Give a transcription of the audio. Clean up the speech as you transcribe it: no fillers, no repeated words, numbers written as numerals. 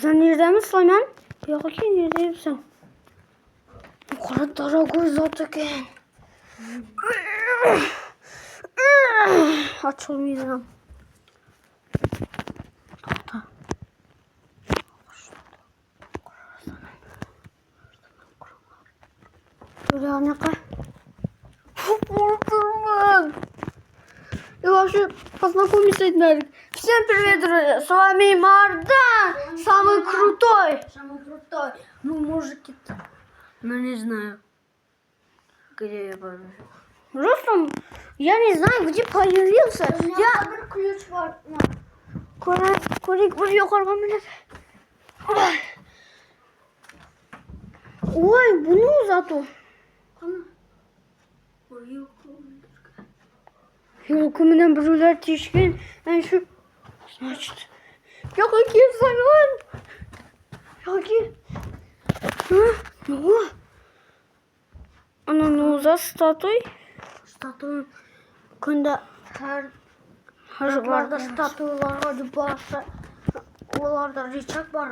Sen nereden misin lan? Yok ki neredeyimsin? Bu kadar dara zaten ki. Açılmayacağım. Böyle anne kay. Вуртурман! И вообще познакомиться надо. Всем привет, друзья! С вами Мардан! Самый крутой! Самый крутой. Ну, мужики-то. Ну, не знаю. Где я появился? Ростом, я не знаю, где появился. У меня Я... ключ вот. Курик, yukarıma millet. Ой, bunu uzat o. Yolkumundan buraya tişkin. Ben şu... Значит... Я какие салон? Какие? Ну? Она ну за статуй? Статуя. Когда her Her Statuyalarda statuyalar hadi başla. Oralarda Richard var.